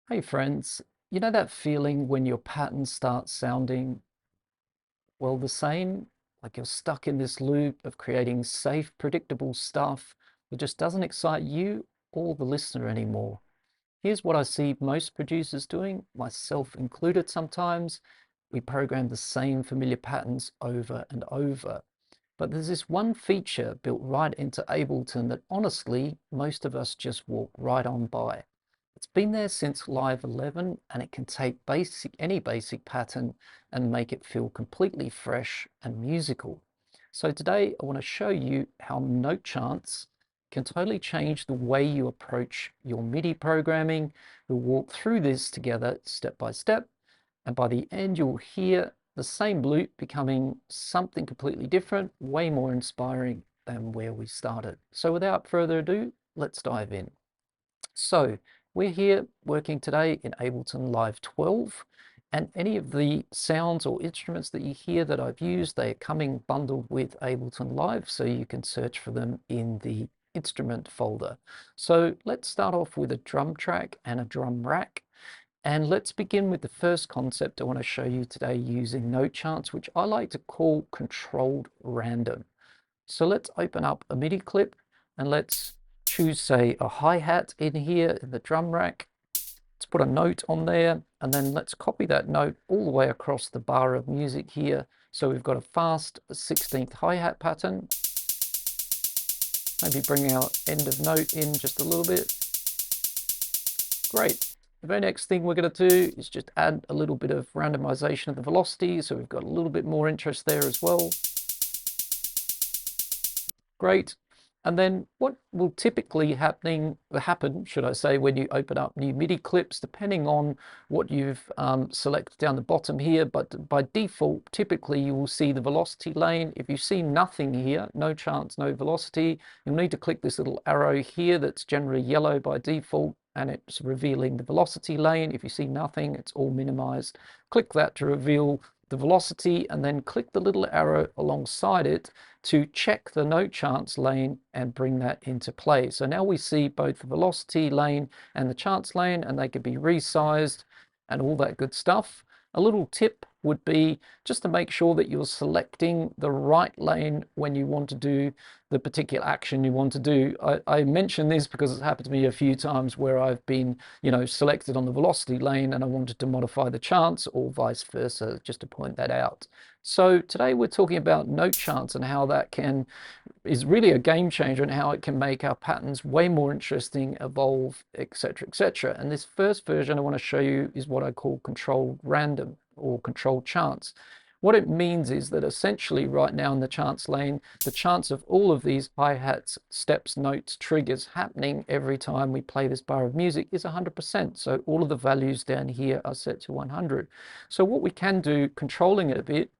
Hey friends, you know that feeling when your patterns start sounding, well, the same? Like you're stuck in this loop of creating safe, predictable stuff that just doesn't excite you or the listener anymore. Here's what I see most producers doing, myself included sometimes. We program the same familiar patterns over and over. But there's this one feature built right into Ableton that honestly, most of us just walk right on by. It's been there since Live 11 and it can take any basic pattern and make it feel completely fresh and musical. So today I want to show you how note chants can totally change the way you approach your MIDI programming. We'll walk through this together step by step, and by the end you'll hear the same loop becoming something completely different, way more inspiring than where we started. So without further ado, let's dive in. So we're here working today in Ableton Live 12, and any of the sounds or instruments that you hear that I've used, they are coming bundled with Ableton Live, so you can search for them in the instrument folder. So let's start off with a drum track and a drum rack. And let's begin with the first concept I want to show you today using note charts, which I like to call controlled random. So let's open up a MIDI clip and let's choose, say, a hi-hat in here in the drum rack. Let's put a note on there, and then let's copy that note all the way across the bar of music here. So we've got a fast 16th hi-hat pattern. Maybe bring our end of note in just a little bit. Great. The very next thing we're going to do is just add a little bit of randomization of the velocity, so we've got a little bit more interest there as well. Great. And then what will typically happen, should I say, when you open up new MIDI clips, depending on what you've selected down the bottom here, but by default, typically you will see the velocity lane. If you see nothing here, no chance, no velocity, you'll need to click this little arrow here that's generally yellow by default, and it's revealing the velocity lane. If you see nothing, it's all minimized. Click that to reveal the velocity, and then click the little arrow alongside it to check the note chance lane and bring that into play. So now we see both the velocity lane and the chance lane, and they can be resized and all that good stuff. A little tip would be just to make sure that you're selecting the right lane when you want to do the particular action you want to do. I mention this because it's happened to me a few times where I've been, selected on the velocity lane and I wanted to modify the chance, or vice versa, just to point that out. So today we're talking about note chance and how that is really a game changer, and how it can make our patterns way more interesting, evolve, etc., etc. And this first version I want to show you is what I call controlled random or controlled chance. What it means is that essentially right now in the chance lane, the chance of all of these hi-hats, steps, notes, triggers happening every time we play this bar of music is 100%. So all of the values down here are set to 100. So what we can do, controlling it a bit,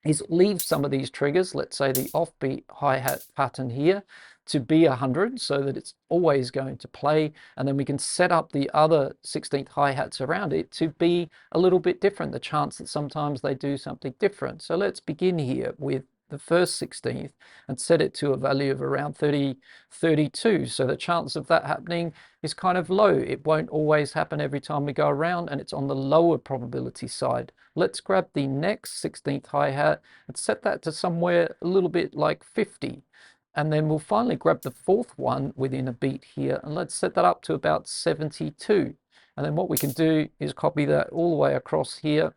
is leave some of these triggers, let's say the offbeat hi-hat pattern here, to be 100 so that it's always going to play, and then we can set up the other 16th hi-hats around it to be a little bit different, the chance that sometimes they do something different. So let's begin here with the first 16th and set it to a value of around 32. So the chance of that happening is kind of low. It won't always happen every time we go around, and it's on the lower probability side. Let's grab the next 16th hi-hat and set that to somewhere a little bit like 50. And then we'll finally grab the fourth one within a beat here, and let's set that up to about 72. And then what we can do is copy that all the way across here.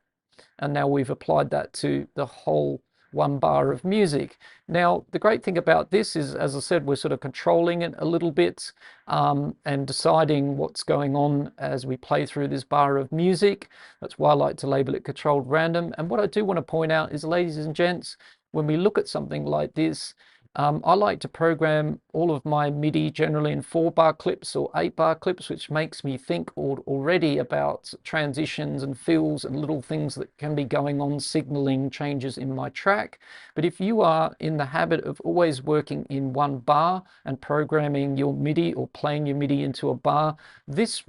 And now we've applied that to the whole one bar of music. Now, the great thing about this is, as I said, we're sort of controlling it a little bit and deciding what's going on as we play through this bar of music. That's why I like to label it controlled random. And what I do want to point out is, ladies and gents, when we look at something like this, I like to program all of my MIDI generally in 4-bar clips or 8-bar clips, which makes me think already about transitions and fills and little things that can be going on, signaling changes in my track. But if you are in the habit of always working in 1 bar and programming your MIDI or playing your MIDI into a bar, this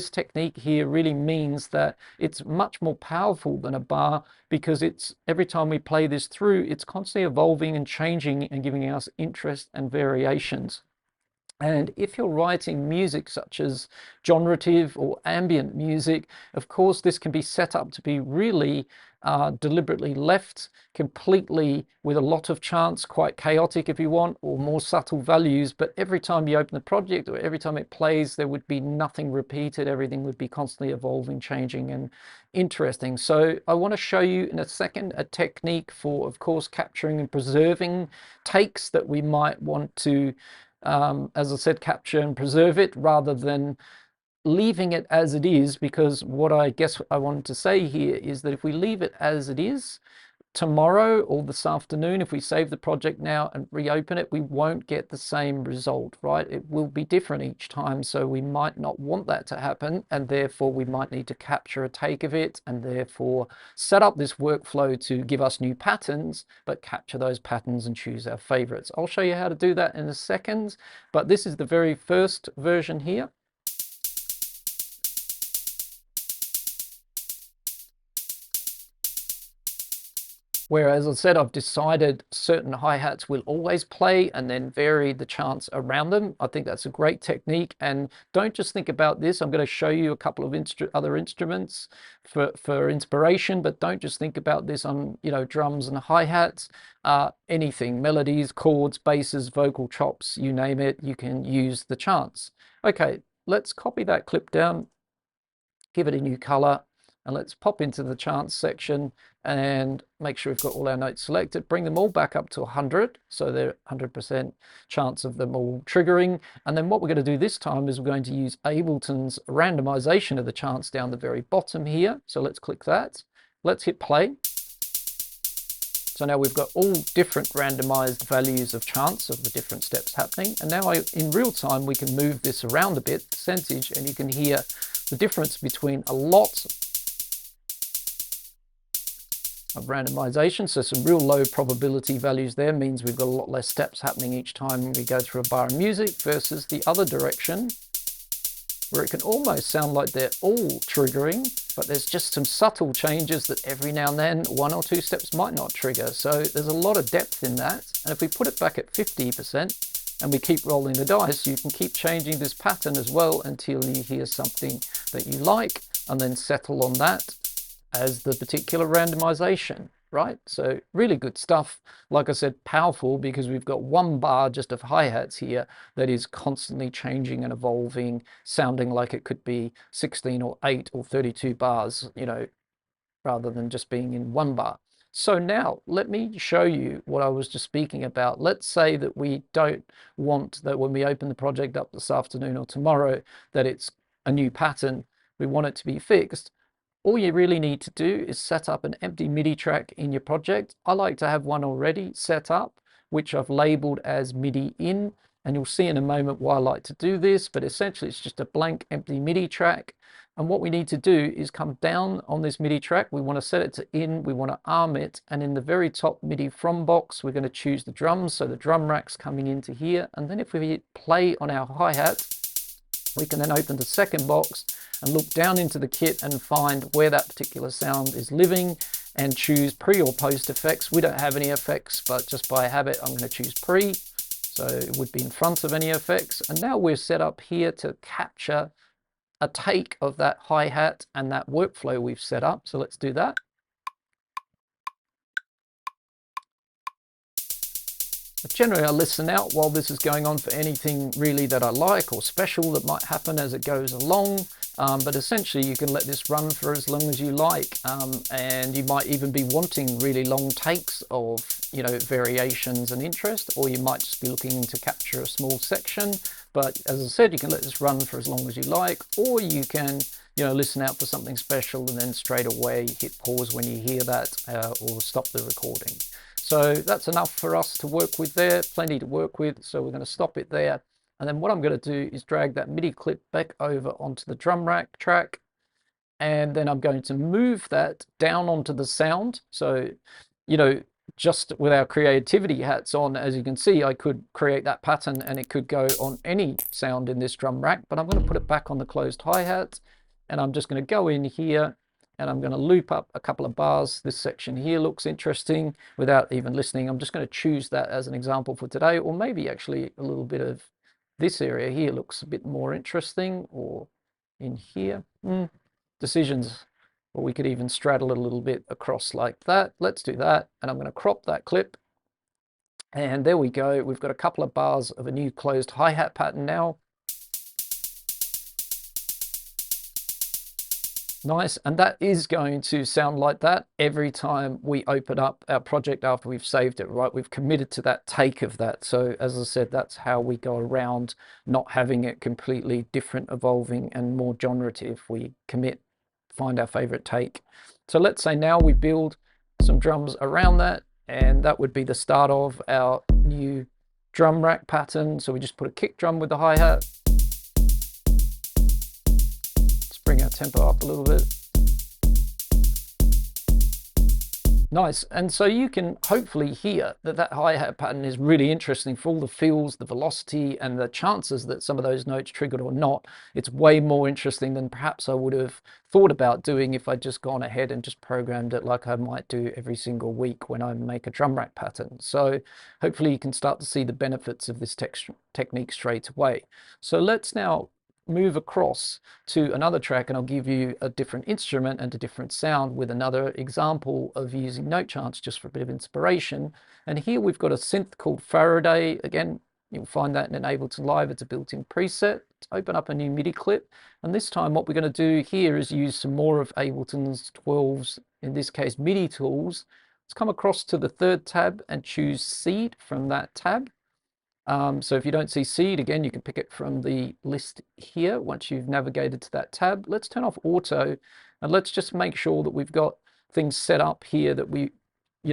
technique here really means that it's much more powerful than a bar, because it's every time we play this through, it's constantly evolving and changing and giving us interest and variations. And if you're writing music such as generative or ambient music, of course, this can be set up to be really deliberately left completely with a lot of chance, quite chaotic if you want, or more subtle values. But every time you open the project or every time it plays, there would be nothing repeated. Everything would be constantly evolving, changing, and interesting. So I want to show you in a second a technique for, of course, capturing and preserving takes that we might want to as I said, capture and preserve it rather than leaving it as it is, because what I guess I wanted to say here is that if we leave it as it is, tomorrow or this afternoon, if we save the project now and reopen it, we won't get the same result, right? It will be different each time, so we might not want that to happen, and therefore we might need to capture a take of it and therefore set up this workflow to give us new patterns, but capture those patterns and choose our favorites. I'll show you how to do that in a second, but this is the very first version here. Where, as I said, I've decided certain hi-hats will always play and then vary the chance around them. I think that's a great technique. And don't just think about this. I'm going to show you a couple of other instruments for inspiration, but don't just think about this on, drums and hi-hats. Anything, melodies, chords, basses, vocal chops, you name it, you can use the chance. Okay, let's copy that clip down, give it a new color, and let's pop into the chance section and make sure we've got all our notes selected, bring them all back up to 100, so they're 100% chance of them all triggering. And then what we're going to do this time is we're going to use Ableton's randomization of the chance down the very bottom here. So let's click that. Let's hit play. So now we've got all different randomized values of chance of the different steps happening. And now in real time, we can move this around a bit, percentage, and you can hear the difference between a lot of randomization, so some real low probability values there means we've got a lot less steps happening each time we go through a bar of music, versus the other direction where it can almost sound like they're all triggering, but there's just some subtle changes that every now and then one or two steps might not trigger. So there's a lot of depth in that. And if we put it back at 50% and we keep rolling the dice, you can keep changing this pattern as well until you hear something that you like, and then settle on that as the particular randomization, right? So really good stuff. Like I said, powerful, because we've got one bar just of hi-hats here that is constantly changing and evolving, sounding like it could be 16 or 8 or 32 bars, rather than just being in one bar. So now let me show you what I was just speaking about. Let's say that we don't want that when we open the project up this afternoon or tomorrow that it's a new pattern. We want it to be fixed. All you really need to do is set up an empty MIDI track in your project. I like to have one already set up, which I've labeled as MIDI in, and you'll see in a moment why I like to do this, but essentially it's just a blank empty MIDI track. And what we need to do is come down on this MIDI track. We want to set it to in, we want to arm it, and in the very top MIDI from box, we're going to choose the drums, so the drum rack's coming into here. And then if we hit play on our hi-hat, we can then open the second box and look down into the kit and find where that particular sound is living and choose pre or post effects. We don't have any effects, but just by habit, I'm going to choose pre. So it would be in front of any effects. And now we're set up here to capture a take of that hi-hat and that workflow we've set up. So let's do that. Generally, I listen out while this is going on for anything really that I like or special that might happen as it goes along. But essentially, you can let this run for as long as you like, and you might even be wanting really long takes of, variations and interest, or you might just be looking to capture a small section. But as I said, you can let this run for as long as you like, or you can, listen out for something special and then straight away hit pause when you hear that, or stop the recording. So that's enough for us to work with there, plenty to work with. So we're going to stop it there. And then what I'm going to do is drag that MIDI clip back over onto the drum rack track. And then I'm going to move that down onto the sound. So, just with our creativity hats on, as you can see, I could create that pattern and it could go on any sound in this drum rack, but I'm going to put it back on the closed hi-hat. And I'm just going to go in here and I'm going to loop up a couple of bars. This section here looks interesting without even listening. I'm just going to choose that as an example for today, or maybe actually a little bit of this area here looks a bit more interesting, or in here. Decisions. Or we could even straddle it a little bit across like that. Let's do that. And I'm going to crop that clip. And there we go. We've got a couple of bars of a new closed hi-hat pattern now. Nice, and that is going to sound like that every time we open up our project after we've saved it, right? We've committed to that take of that. So as I said, that's how we go around not having it completely different, evolving, and more generative. We commit, find our favorite take. So let's say now we build some drums around that, and that would be the start of our new drum rack pattern. So we just put a kick drum with the hi-hat. Bring our tempo up a little bit. Nice, and so you can hopefully hear that that hi-hat pattern is really interesting for all the feels, the velocity, and the chances that some of those notes triggered or not. It's way more interesting than perhaps I would have thought about doing if I'd just gone ahead and just programmed it like I might do every single week when I make a drum rack pattern. So hopefully you can start to see the benefits of this technique straight away. So let's now move across to another track, and I'll give you a different instrument and a different sound with another example of using note charts just for a bit of inspiration. And here we've got a synth called Faraday. Again, you'll find that in Ableton Live. It's a built-in preset. Let's open up a new MIDI clip, and this time what we're going to do here is use some more of Ableton's 12's, in this case MIDI tools. Let's come across to the third tab and choose Seed from that tab. So if you don't see Seed, again, you can pick it from the list here once you've navigated to that tab. Let's turn off auto, and let's just make sure that we've got things set up here that we,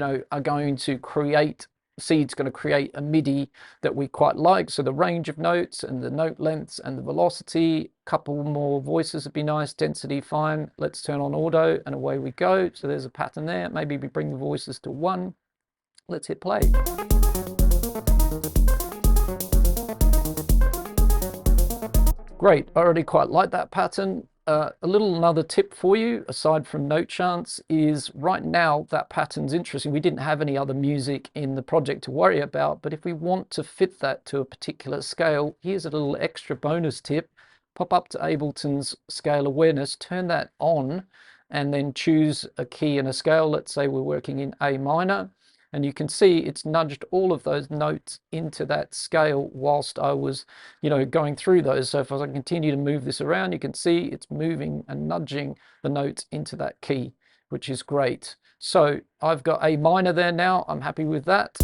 are going to create. Seed's going to create a MIDI that we quite like. So the range of notes and the note lengths and the velocity, a couple more voices would be nice, density fine. Let's turn on auto and away we go. So there's a pattern there. Maybe we bring the voices to 1. Let's hit play. Great, I already quite like that pattern. Another tip for you, aside from note charts, is right now that pattern's interesting. We didn't have any other music in the project to worry about, but if we want to fit that to a particular scale, here's a little extra bonus tip. Pop up to Ableton's scale awareness, turn that on, and then choose a key and a scale. Let's say we're working in A minor. And you can see it's nudged all of those notes into that scale whilst I was, going through those. So if I continue to move this around, you can see it's moving and nudging the notes into that key, which is great. So I've got A minor there now. I'm happy with that.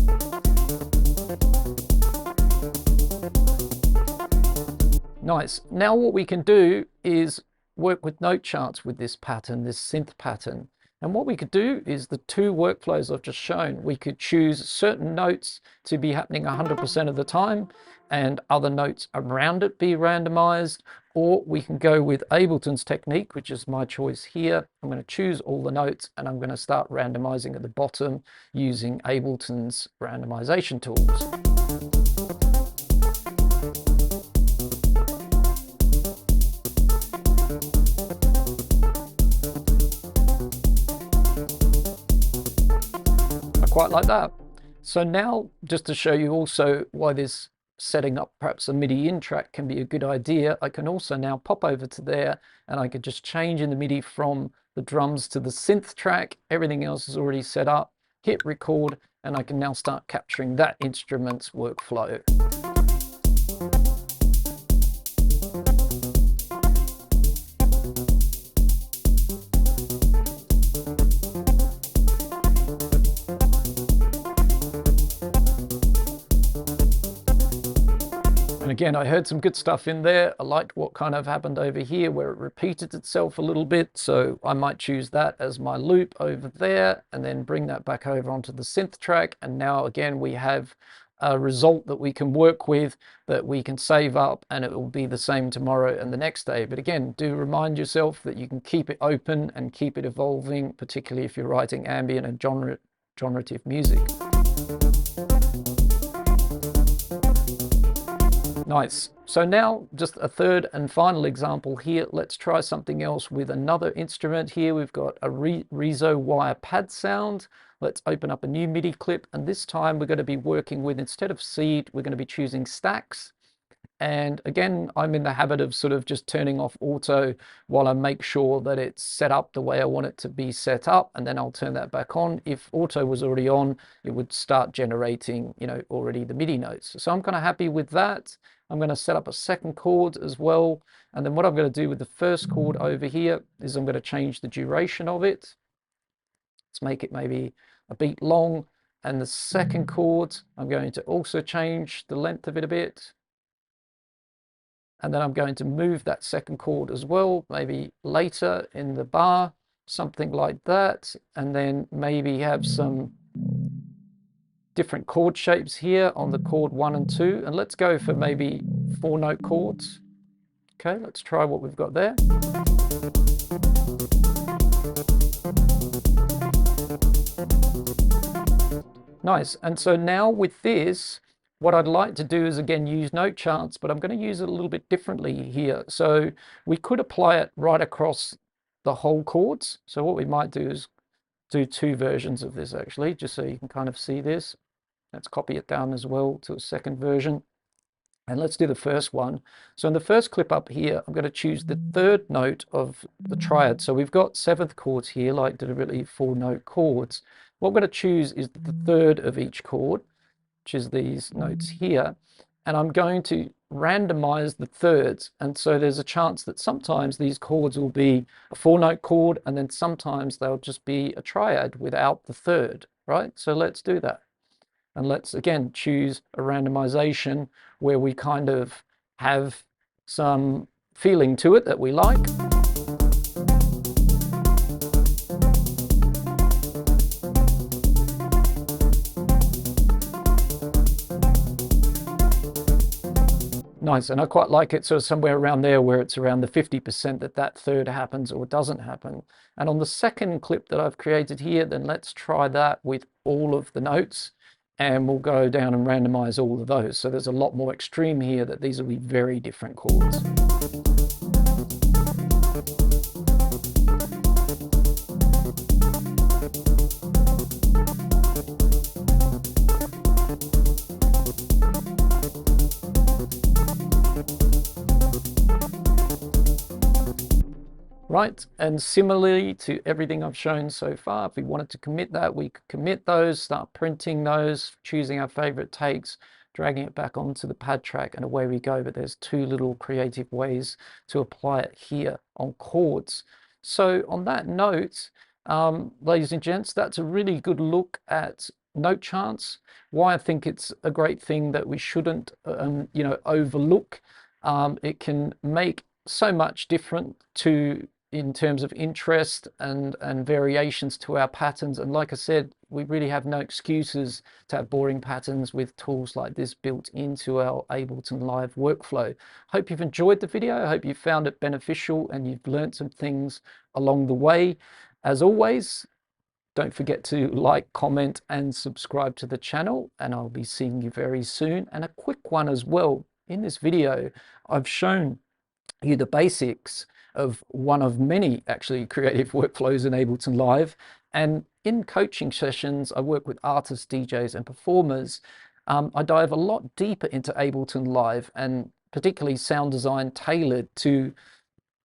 Nice. Now what we can do is work with note charts with this pattern, this synth pattern. And what we could do is the two workflows I've just shown. We could choose certain notes to be happening 100% of the time and other notes around it be randomized, or we can go with Ableton's technique, which is my choice here. I'm going to choose all the notes and I'm going to start randomizing at the bottom using Ableton's randomization tools. Quite like that. So now, just to show you also why this setting up perhaps a MIDI in track can be a good idea, I can also now pop over to there and I could just change in the MIDI from the drums to the synth track. Everything else is already set up, hit record, and I can now start capturing that instrument's workflow. And again, I heard some good stuff in there. I liked what kind of happened over here where it repeated itself a little bit. So I might choose that as my loop over there and then bring that back over onto the synth track. And now again, we have a result that we can work with, that we can save up, and it will be the same tomorrow and the next day. But again, do remind yourself that you can keep it open and keep it evolving, particularly if you're writing ambient and generative music. Nice. So now just a third and final example here. Let's try something else with another instrument here. We've got a Rezo wire pad sound. Let's open up a new MIDI clip, and this time we're going to be working with, instead of seed, we're going to be choosing stacks. And again, I'm in the habit of sort of just turning off auto while I make sure that it's set up the way I want it to be set up, and then I'll turn that back on. If auto was already on, it would start generating, you know, already the MIDI notes. So I'm kind of happy with that. I'm going to set up a second chord as well. And then what I'm going to do with the first chord over here is I'm going to change the duration of it. Let's make it maybe a beat long. And the second chord, I'm going to also change the length of it a bit. And then I'm going to move that second chord as well, maybe later in the bar, something like that. And then maybe have some different chord shapes here on the chord 1 and 2. And let's go for maybe 4-note chords. Okay, let's try what we've got there. Nice. And so now with this, what I'd like to do is again use note charts, but I'm going to use it a little bit differently here. So we could apply it right across the whole chords. So what we might do is do 2 versions of this actually, just so you can kind of see this. Let's copy it down as well to a second version. And let's do the first one. So in the first clip up here, I'm going to choose the 3rd note of the triad. So we've got 7th chords here, like deliberately 4-note chords. What I'm going to choose is the 3rd of each chord, which is these notes here. And I'm going to randomize the thirds. And so there's a chance that sometimes these chords will be a 4-note chord, and then sometimes they'll just be a triad without the 3rd, right? So let's do that. And let's again choose a randomization where we kind of have some feeling to it that we like. Nice, and I quite like it sort of somewhere around there where it's around the 50% that 3rd happens or doesn't happen. And on the second clip that I've created here, then let's try that with all of the notes, and we'll go down and randomize all of those. So there's a lot more extreme here that these will be very different chords. Right, and similarly to everything I've shown so far, if we wanted to commit that, we could commit those, start printing those, choosing our favorite takes, dragging it back onto the pad track, and away we go. But there's 2 little creative ways to apply it here on chords. So on that note, ladies and gents, that's a really good look at note charts. Why I think it's a great thing that we shouldn't, overlook. It can make so much different in terms of interest and variations to our patterns. And like I said, we really have no excuses to have boring patterns with tools like this built into our Ableton Live workflow. Hope you've enjoyed the video. I hope you found it beneficial and you've learned some things along the way. As always, don't forget to like, comment, and subscribe to the channel, and I'll be seeing you very soon. And a quick one as well. In this video, I've shown you the basics of one of many actually creative workflows in Ableton Live. And in coaching sessions, I work with artists, DJs, and performers. I dive a lot deeper into Ableton Live, and particularly sound design tailored to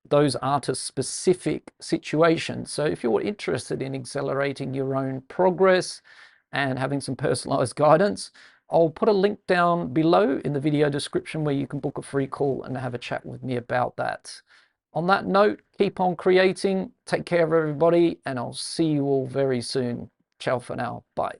those artists' specific situations. So if you're interested in accelerating your own progress and having some personalized guidance, I'll put a link down below in the video description where you can book a free call and have a chat with me about that. On that note, keep on creating, take care of everybody, and I'll see you all very soon. Ciao for now. Bye.